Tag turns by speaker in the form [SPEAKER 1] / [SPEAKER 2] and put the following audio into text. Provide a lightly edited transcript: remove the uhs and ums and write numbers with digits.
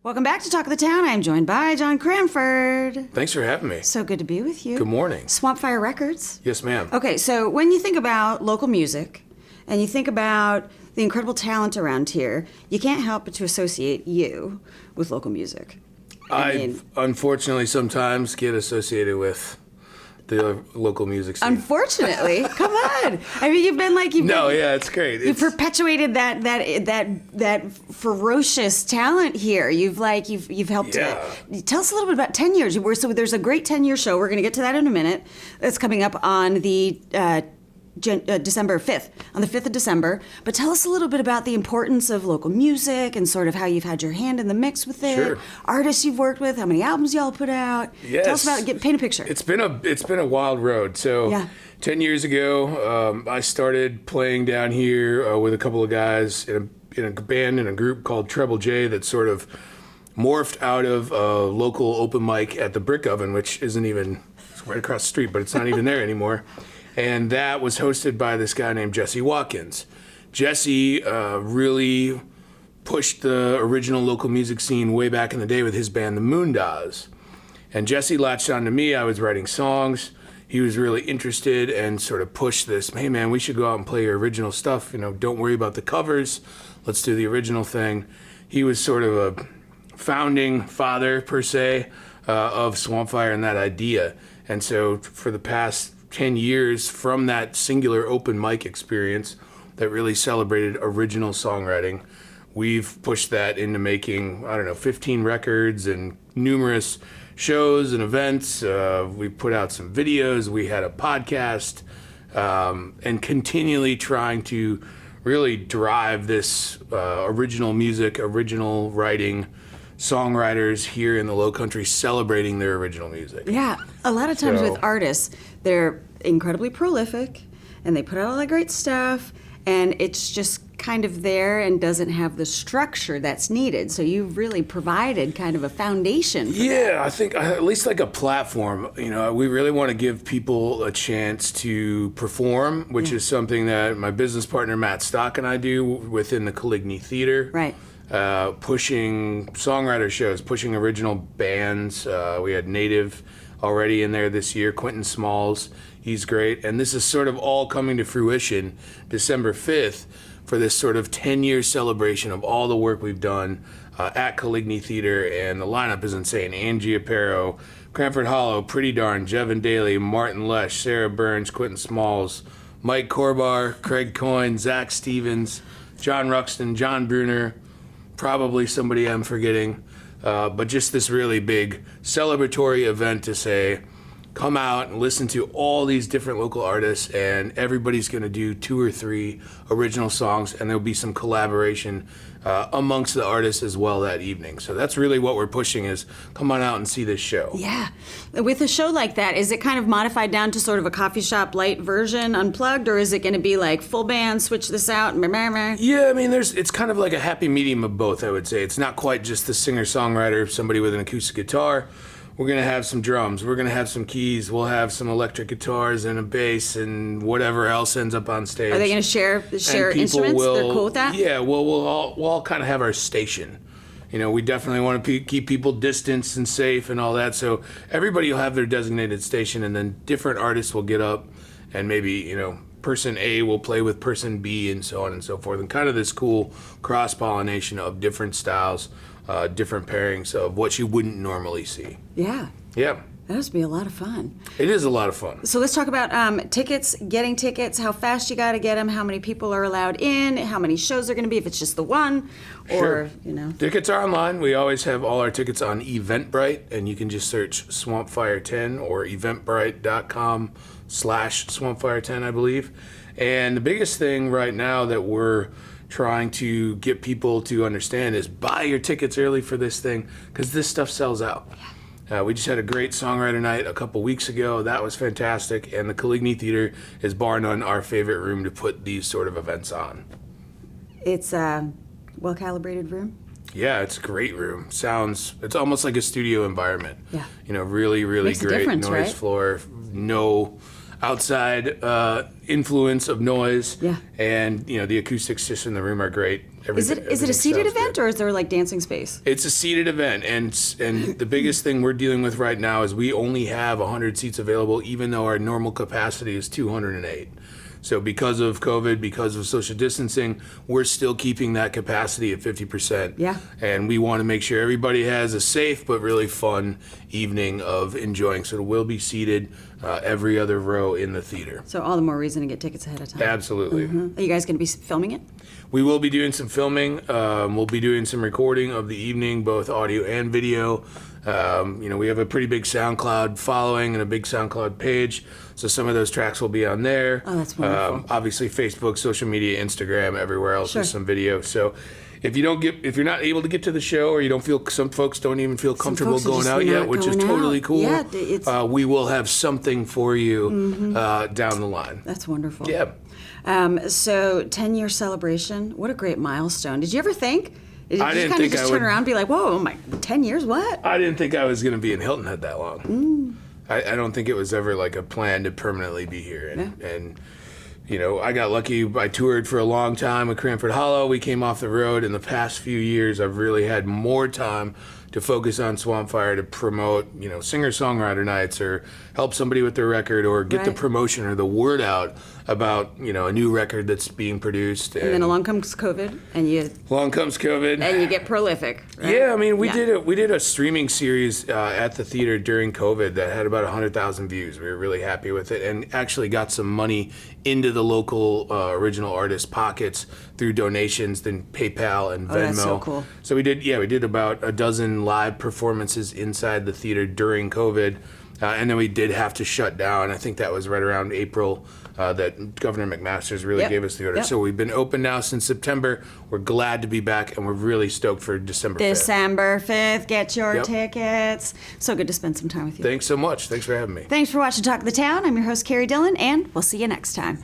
[SPEAKER 1] Welcome back to Talk of the Town. I'm joined by John Cranford.
[SPEAKER 2] Thanks for having me.
[SPEAKER 1] So good to be with you.
[SPEAKER 2] Good morning.
[SPEAKER 1] Swampfire Records.
[SPEAKER 2] Yes, ma'am.
[SPEAKER 1] Okay, so when you think about local music and you think about the incredible talent around here, you can't help but to associate you with local music.
[SPEAKER 2] I unfortunately sometimes get associated with the local music scene.
[SPEAKER 1] Unfortunately, come on. I mean,
[SPEAKER 2] it's great.
[SPEAKER 1] You've perpetuated that ferocious talent here. You've helped to tell us a little bit about 10 years. So there's a great 10-year show. We're going to get to that in a minute. That's coming up on the December 5th, on the 5th of December. But tell us a little bit about the importance of local music and sort of how you've had your hand in the mix with it.
[SPEAKER 2] Sure.
[SPEAKER 1] Artists you've worked with, how many albums y'all put out.
[SPEAKER 2] Yes.
[SPEAKER 1] Tell us about it. Paint a picture.
[SPEAKER 2] It's been a wild road. So 10 years ago, I started playing down here with a couple of guys in a band in a group called Treble J that sort of morphed out of a local open mic at the Brick Oven, which it's right across the street, but it's not even there anymore. And that was hosted by this guy named Jesse Watkins. Jesse really pushed the original local music scene way back in the day with his band, the Moondas. And Jesse latched on to me. I was writing songs. He was really interested and sort of pushed this, hey man, we should go out and play your original stuff. Don't worry about the covers. Let's do the original thing. He was sort of a founding father, per se, of Swampfire and that idea. And so for the past 10 years from that singular open mic experience that really celebrated original songwriting, we've pushed that into making, 15 records and numerous shows and events. We put out some videos. We had a podcast, and continually trying to really drive this original music, original writing, songwriters here in the Lowcountry celebrating their original music.
[SPEAKER 1] Yeah, a lot of times with artists, they're incredibly prolific and they put out all that great stuff and it's just kind of there and doesn't have the structure that's needed. So you've really provided kind of a foundation for that.
[SPEAKER 2] I think at least like a platform. We really want to give people a chance to perform, which is something that my business partner Matt Stock and I do within the Coligny Theater.
[SPEAKER 1] Right.
[SPEAKER 2] Pushing songwriter shows, pushing original bands. We had Native already in there this year, Quentin Smalls, he's great. And this is sort of all coming to fruition December 5th for this sort of 10-year celebration of all the work we've done at Coligny Theater. And the lineup is insane. Angie Aparo, Cranford Hollow, Pretty Darn, Jevin Daly, Martin Lesh, Sarah Burns, Quentin Smalls, Mike Corbar, Craig Coyne, Zach Stevens, John Ruxton, John Bruner, probably somebody I'm forgetting, but just this really big celebratory event to say, come out and listen to all these different local artists, and everybody's going to do 2 or 3 original songs, and there'll be some collaboration amongst the artists as well that evening. So that's really what we're pushing is come on out and see this show.
[SPEAKER 1] Yeah. With a show like that, is it kind of modified down to sort of a coffee shop light version, Unplugged, or is it going to be like full band, switch this out?
[SPEAKER 2] Yeah, it's kind of like a happy medium of both, I would say. It's not quite just the singer-songwriter, somebody with an acoustic guitar. We're going to have some drums. We're going to have some keys. We'll have some electric guitars and a bass and whatever else ends up on stage.
[SPEAKER 1] Are they going to share instruments? They're cool with that?
[SPEAKER 2] Yeah, we'll all kind of have our station. We definitely want to keep people distanced and safe and all that. So everybody will have their designated station, and then different artists will get up and maybe, person A will play with person B and so on and so forth. And kind of this cool cross-pollination of different styles, different pairings of what you wouldn't normally see.
[SPEAKER 1] Yeah.
[SPEAKER 2] Yeah.
[SPEAKER 1] That must be a lot of fun.
[SPEAKER 2] It is a lot of fun.
[SPEAKER 1] So let's talk about tickets, getting tickets, how fast you got to get them, how many people are allowed in, how many shows are going to be, if it's just the one, or,
[SPEAKER 2] Sure. Tickets are online. We always have all our tickets on Eventbrite, and you can just search Swampfire 10 or eventbrite.com/Swampfire 10, I believe. And the biggest thing right now that we're trying to get people to understand is buy your tickets early for this thing, because this stuff sells out. We just had a great songwriter night a couple weeks ago. That was fantastic. And the Coligny Theater is bar none our favorite room to put these sort of events on.
[SPEAKER 1] It's a well-calibrated room?
[SPEAKER 2] Yeah, it's a great room. It's almost like a studio environment.
[SPEAKER 1] Yeah.
[SPEAKER 2] Really, really
[SPEAKER 1] Makes a
[SPEAKER 2] great
[SPEAKER 1] difference,
[SPEAKER 2] noise
[SPEAKER 1] right?
[SPEAKER 2] floor. No, outside influence of noise.
[SPEAKER 1] Yeah.
[SPEAKER 2] And the acoustics just in the room are great.
[SPEAKER 1] Is it a seated event or is there like dancing space?
[SPEAKER 2] It's a seated event, and the biggest thing we're dealing with right now is we only have 100 seats available, even though our normal capacity is 208. So because of COVID, because of social distancing, we're still keeping that capacity at 50%.
[SPEAKER 1] Yeah.
[SPEAKER 2] And we want to make sure everybody has a safe but really fun evening of enjoying. So we'll be seated every other row in the theater.
[SPEAKER 1] So all the more reason to get tickets ahead of time.
[SPEAKER 2] Absolutely.
[SPEAKER 1] Are you guys going to be filming it?
[SPEAKER 2] We will be doing some filming. We'll be doing some recording of the evening, both audio and video. We have a pretty big SoundCloud following and a big SoundCloud page, so some of those tracks will be on there.
[SPEAKER 1] Oh, that's wonderful.
[SPEAKER 2] Obviously, Facebook, social media, Instagram, everywhere else
[SPEAKER 1] Sure.
[SPEAKER 2] with some video. So, if you're not able to get to the show, or you don't feel, some folks don't even feel comfortable
[SPEAKER 1] folks are
[SPEAKER 2] going
[SPEAKER 1] just
[SPEAKER 2] out yet,
[SPEAKER 1] not
[SPEAKER 2] which is
[SPEAKER 1] going
[SPEAKER 2] totally
[SPEAKER 1] out.
[SPEAKER 2] cool.
[SPEAKER 1] Yeah,
[SPEAKER 2] we will have something for you down the line.
[SPEAKER 1] That's wonderful.
[SPEAKER 2] Yeah.
[SPEAKER 1] So 10-year celebration. What a great milestone. Did you ever think? Did
[SPEAKER 2] I
[SPEAKER 1] you
[SPEAKER 2] didn't
[SPEAKER 1] kind of
[SPEAKER 2] think
[SPEAKER 1] just
[SPEAKER 2] I
[SPEAKER 1] turn
[SPEAKER 2] would-
[SPEAKER 1] around and be like, whoa, 10 years, what?
[SPEAKER 2] I didn't think I was going to be in Hilton Head that long. I don't think it was ever like a plan to permanently be here. And I got lucky. I toured for a long time with Cranford Hollow. We came off the road. In the past few years, I've really had more time to focus on Swampfire, to promote, singer-songwriter nights, or help somebody with their record, or get the
[SPEAKER 1] Right.
[SPEAKER 2] promotion or the word out about, a new record that's being produced.
[SPEAKER 1] And then along comes COVID, and you get prolific. Right?
[SPEAKER 2] Yeah, I mean, we did a streaming series at the theater during COVID that had about 100,000 views. We were really happy with it, and actually got some money into the local original artists' pockets through donations, then PayPal and Venmo.
[SPEAKER 1] Oh, that's so cool.
[SPEAKER 2] So we did about a dozen live performances inside the theater during COVID, and then we did have to shut down. I think that was right around April. That Governor McMaster's really gave us the order.
[SPEAKER 1] Yep.
[SPEAKER 2] So we've been open now since September. We're glad to be back, and we're really stoked for December 5th.
[SPEAKER 1] December 5th, get your
[SPEAKER 2] Yep.
[SPEAKER 1] tickets. So good to spend some time with you.
[SPEAKER 2] Thanks so much. Thanks for having me.
[SPEAKER 1] Thanks for watching Talk of the Town. I'm your host, Carrie Dillon, and we'll see you next time.